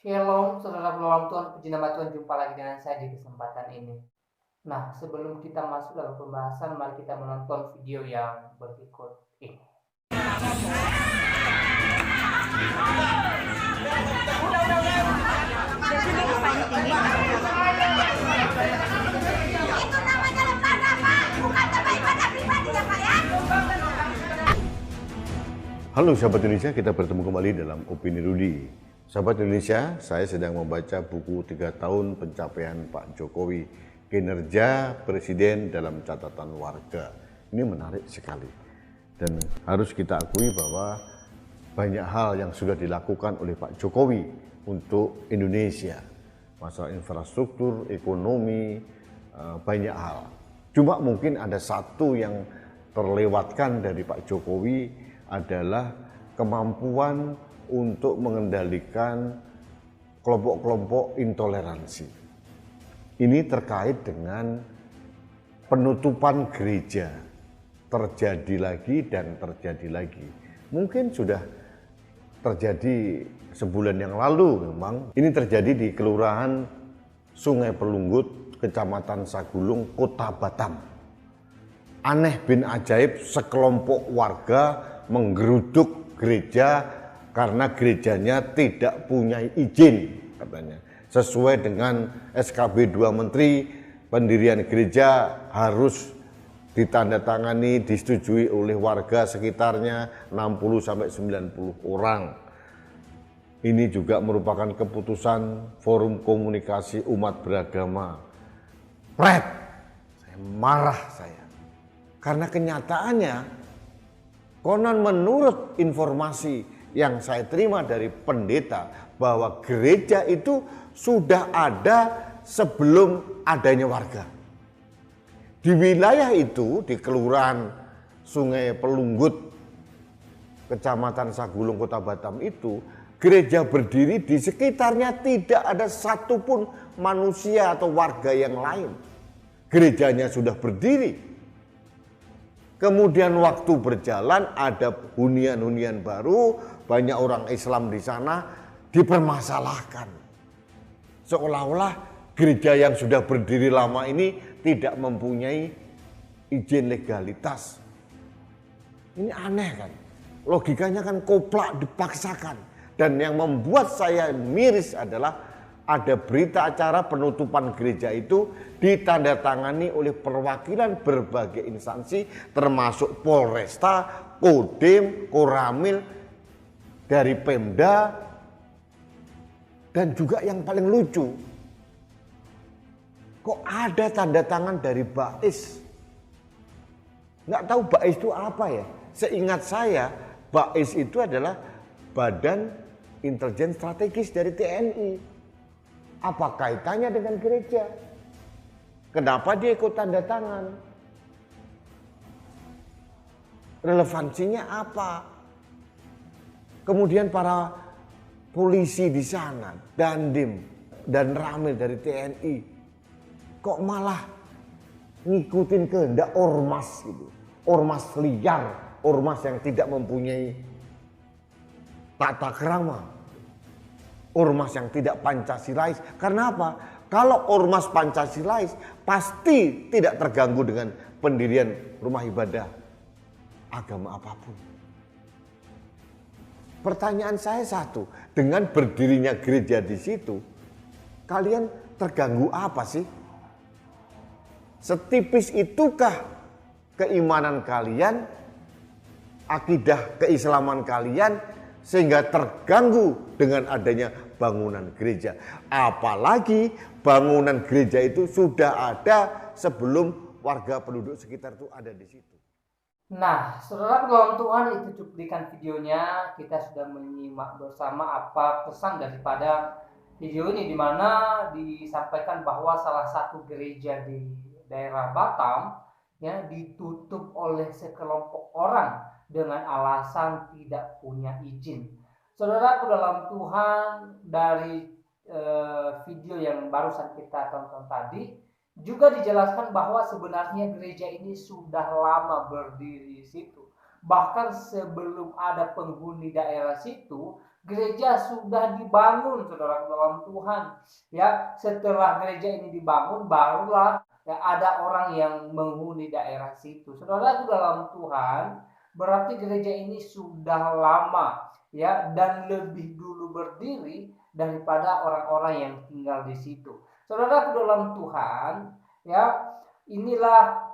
Shalom, saudara dalam Tuhan, puji nama Tuhan, jumpa lagi dengan saya di kesempatan ini. Nah, sebelum kita masuk dalam pembahasan, mari kita menonton video yang berikut ini. Itu namanya lembaga, Pak. Bukan tempat ibadah pribadi ya, Pak ya. Halo sahabat Indonesia, kita bertemu kembali dalam Opini Rudi. Sahabat Indonesia, saya sedang membaca buku 3 tahun pencapaian Pak Jokowi, kinerja Presiden dalam catatan warga. Ini menarik sekali. Dan harus kita akui bahwa banyak hal yang sudah dilakukan oleh Pak Jokowi untuk Indonesia. Masalah infrastruktur, ekonomi, banyak hal. Cuma mungkin ada satu yang terlewatkan dari Pak Jokowi adalah kemampuan untuk mengendalikan kelompok-kelompok intoleransi. Ini terkait dengan penutupan gereja. Terjadi lagi dan terjadi lagi. Mungkin sudah terjadi sebulan yang lalu memang. Ini terjadi di Kelurahan Sungai Pelunggut, Kecamatan Sagulung, Kota Batam. Aneh bin ajaib, sekelompok warga menggeruduk gereja karena gerejanya tidak punya izin, katanya. Sesuai dengan SKB 2 Menteri, pendirian gereja harus ditandatangani, disetujui oleh warga sekitarnya 60-90 orang. Ini juga merupakan keputusan Forum Komunikasi Umat Beragama. Pret, saya marah saya. Karena kenyataannya, konon menurut informasi yang saya terima dari pendeta, bahwa gereja itu sudah ada sebelum adanya warga. Di wilayah itu, di Kelurahan Sungai Pelunggut, Kecamatan Sagulung, Kota Batam itu, gereja berdiri di sekitarnya tidak ada satupun manusia atau warga yang lain. Gerejanya sudah berdiri. Kemudian waktu berjalan, ada hunian-hunian baru, banyak orang Islam di sana dipermasalahkan. Seolah-olah gereja yang sudah berdiri lama ini tidak mempunyai izin legalitas. Ini aneh kan? Logikanya kan koplak, dipaksakan. Dan yang membuat saya miris adalah ada berita acara penutupan gereja itu ditandatangani oleh perwakilan berbagai instansi termasuk Polresta, Kodim, Koramil, dari Pemda, dan juga yang paling lucu, kok ada tanda tangan dari Bais. Nggak tahu Bais itu apa ya. Seingat saya, Bais itu adalah Badan Intelijen Strategis dari TNI. Apa kaitannya dengan gereja? Kenapa dia ikut tanda tangan? Relevansinya apa? Kemudian para polisi di sana, Dandim dan Ramil dari TNI, kok malah ngikutin kehendak ormas gitu. Ormas liar, ormas yang tidak mempunyai tata krama. Ormas yang tidak Pancasilais. Karena apa? Kalau ormas Pancasilais pasti tidak terganggu dengan pendirian rumah ibadah agama apapun. Pertanyaan saya satu, dengan berdirinya gereja di situ, kalian terganggu apa sih? Setipis itukah keimanan kalian, akidah keislaman kalian, sehingga terganggu dengan adanya bangunan gereja. Apalagi bangunan gereja itu sudah ada sebelum warga penduduk sekitar itu ada di situ. Nah, saudara dalam Tuhan, itu cuplikan videonya. Kita sudah menyimak bersama apa pesan daripada video ini, di mana disampaikan bahwa salah satu gereja di daerah Batam ya ditutup oleh sekelompok orang dengan alasan tidak punya izin. Saudaraku dalam Tuhan, dari video yang barusan kita tonton tadi juga dijelaskan bahwa sebenarnya gereja ini sudah lama berdiri di situ. Bahkan sebelum ada penghuni daerah situ, Gereja sudah dibangun, saudara dalam Tuhan. Ya, setelah gereja ini dibangun, barulah ya, ada orang yang menghuni daerah situ. Saudara dalam Tuhan, berarti gereja ini sudah lama ya dan lebih dulu berdiri daripada orang-orang yang tinggal di situ. Saudara dalam Tuhan, ya inilah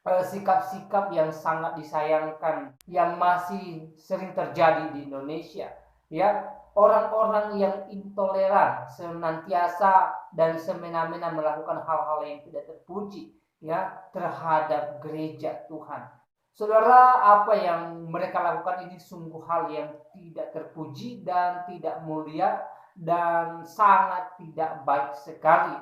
sikap-sikap yang sangat disayangkan yang masih sering terjadi di Indonesia. Ya, orang-orang yang intoleran senantiasa dan semena-mena melakukan hal-hal yang tidak terpuji ya terhadap gereja Tuhan. Saudara, apa yang mereka lakukan ini sungguh hal yang tidak terpuji dan tidak mulia dan sangat tidak baik sekali.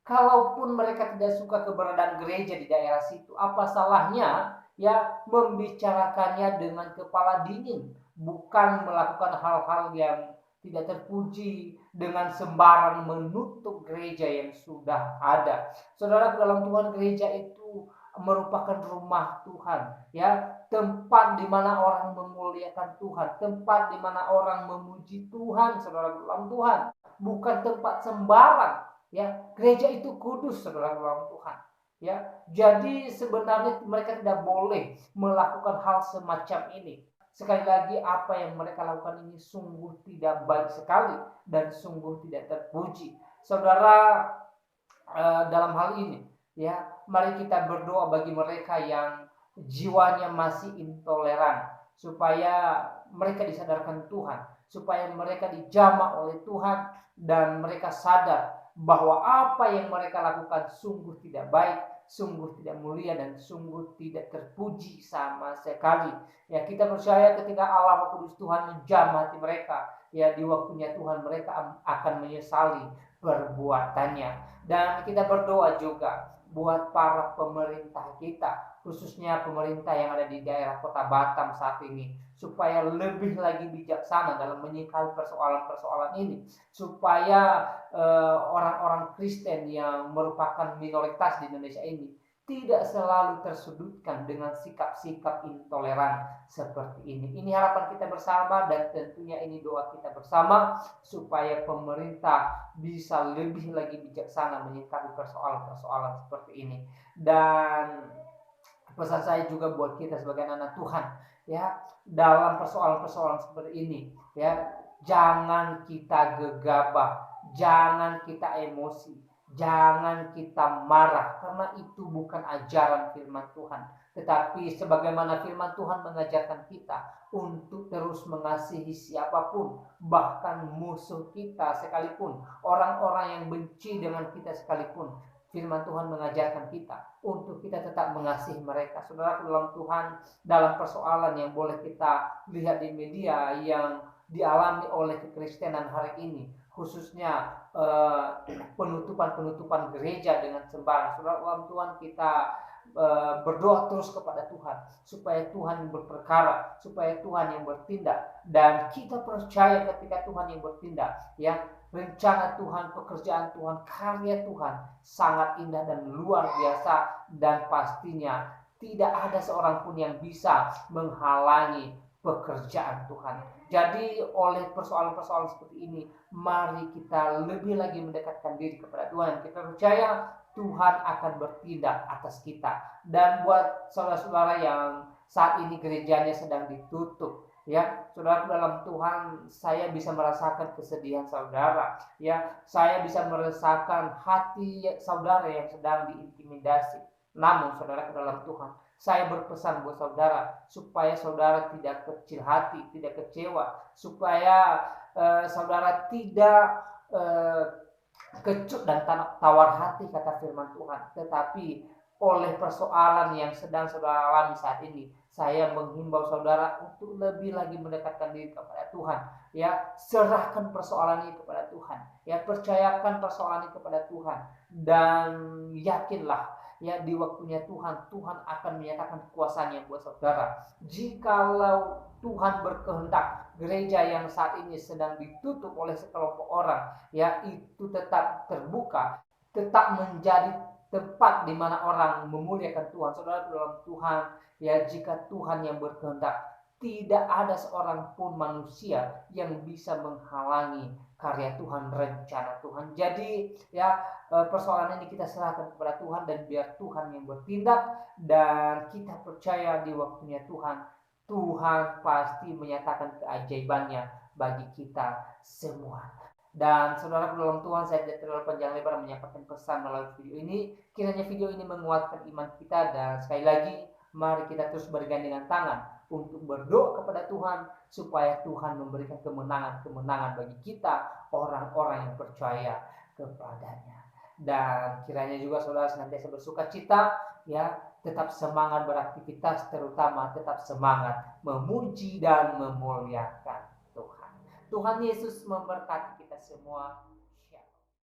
Kalaupun mereka tidak suka keberadaan gereja di daerah situ, apa salahnya ya membicarakannya dengan kepala dingin, bukan melakukan hal-hal yang tidak terpuji dengan sembarang menutup gereja yang sudah ada. Saudara dalam Tuhan, gereja itu merupakan rumah Tuhan, ya, tempat di mana orang memuliakan Tuhan, tempat di mana orang memuji Tuhan, saudara dalam Tuhan, bukan tempat sembarang. Ya, gereja itu kudus, saudara dalam Tuhan. Ya, jadi sebenarnya mereka tidak boleh melakukan hal semacam ini. Sekali lagi, apa yang mereka lakukan ini sungguh tidak baik sekali dan sungguh tidak terpuji. Saudara, dalam hal ini, ya, mari kita berdoa bagi mereka yang jiwanya masih intoleran, supaya mereka disadarkan Tuhan, supaya mereka dijamah oleh Tuhan dan mereka sadar bahwa apa yang mereka lakukan sungguh tidak baik, sungguh tidak mulia, dan sungguh tidak terpuji sama sekali. Ya, kita percaya ketika Allah Roh Kudus Tuhan menjamah hati mereka, ya di waktunya Tuhan mereka akan menyesali perbuatannya. Dan kita berdoa juga buat para pemerintah kita, khususnya pemerintah yang ada di daerah Kota Batam saat ini, supaya lebih lagi bijaksana dalam menyikapi persoalan-persoalan ini, supaya orang-orang Kristen yang merupakan minoritas di Indonesia ini tidak selalu tersudutkan dengan sikap-sikap intoleran seperti ini. Ini harapan kita bersama dan tentunya ini doa kita bersama supaya pemerintah bisa lebih lagi bijaksana menyikapi persoalan-persoalan seperti ini. Dan pesan saya juga buat kita sebagai anak Tuhan, ya, dalam persoalan-persoalan seperti ini, ya, jangan kita gegabah, jangan kita emosi, jangan kita marah, karena itu bukan ajaran firman Tuhan. Tetapi sebagaimana firman Tuhan mengajarkan kita untuk terus mengasihi siapapun, bahkan musuh kita sekalipun, orang-orang yang benci dengan kita sekalipun, firman Tuhan mengajarkan kita untuk kita tetap mengasihi mereka. Saudara dalam Tuhan, dalam persoalan yang boleh kita lihat di media yang dialami oleh kekristenan hari ini, khususnya penutupan gereja dengan sembarang. Saudara dalam Tuhan, kita berdoa terus kepada Tuhan supaya Tuhan yang berperkara, supaya Tuhan yang bertindak, dan kita percaya ketika Tuhan yang bertindak, ya, rencana Tuhan, pekerjaan Tuhan, karya Tuhan sangat indah dan luar biasa, dan pastinya tidak ada seorang pun yang bisa menghalangi pekerjaan Tuhan. Jadi oleh persoalan-persoalan seperti ini, mari kita lebih lagi mendekatkan diri kepada Tuhan. Kita percaya Tuhan akan bertindak atas kita. Dan buat saudara-saudara yang saat ini gerejanya sedang ditutup, ya, saudara dalam Tuhan, saya bisa merasakan kesedihan saudara, ya, saya bisa merasakan hati saudara yang sedang diintimidasi. Namun saudara dalam Tuhan, saya berpesan buat saudara supaya saudara tidak kecil hati, tidak kecewa, supaya saudara tidak kecut dan tawar hati, kata firman Tuhan. Tetapi oleh persoalan yang sedang saudara alami saat ini, saya menghimbau saudara untuk lebih lagi mendekatkan diri kepada Tuhan. Ya, serahkan persoalan ini kepada Tuhan. Ya, percayakan persoalan ini kepada Tuhan, dan yakinlah, ya, di waktunya Tuhan akan menyatakan kekuasaannya buat saudara. Jikalau Tuhan berkehendak gereja yang saat ini sedang ditutup oleh sekelompok orang, ya, itu tetap terbuka, tetap menjadi tempat di mana orang memuliakan Tuhan. Saudara dalam Tuhan, ya, jika Tuhan yang berkehendak, tidak ada seorang pun manusia yang bisa menghalangi karya Tuhan, rencana Tuhan. Jadi ya, persoalan ini kita serahkan kepada Tuhan dan biar Tuhan yang bertindak, dan kita percaya di waktunya Tuhan. Tuhan pasti menyatakan keajaibannya bagi kita semua. Dan saudara dalam Tuhan, saya tidak terlalu panjang lebar menyampaikan pesan melalui video ini. Kiranya video ini menguatkan iman kita, dan sekali lagi mari kita terus bergandengan tangan untuk berdoa kepada Tuhan supaya Tuhan memberikan kemenangan-kemenangan bagi kita, orang-orang yang percaya kepadanya. Dan kiranya juga saudara senantiasa bersuka cita, ya, tetap semangat beraktivitas, terutama tetap semangat memuji dan memuliakan Tuhan. Tuhan Yesus memberkati kita semua.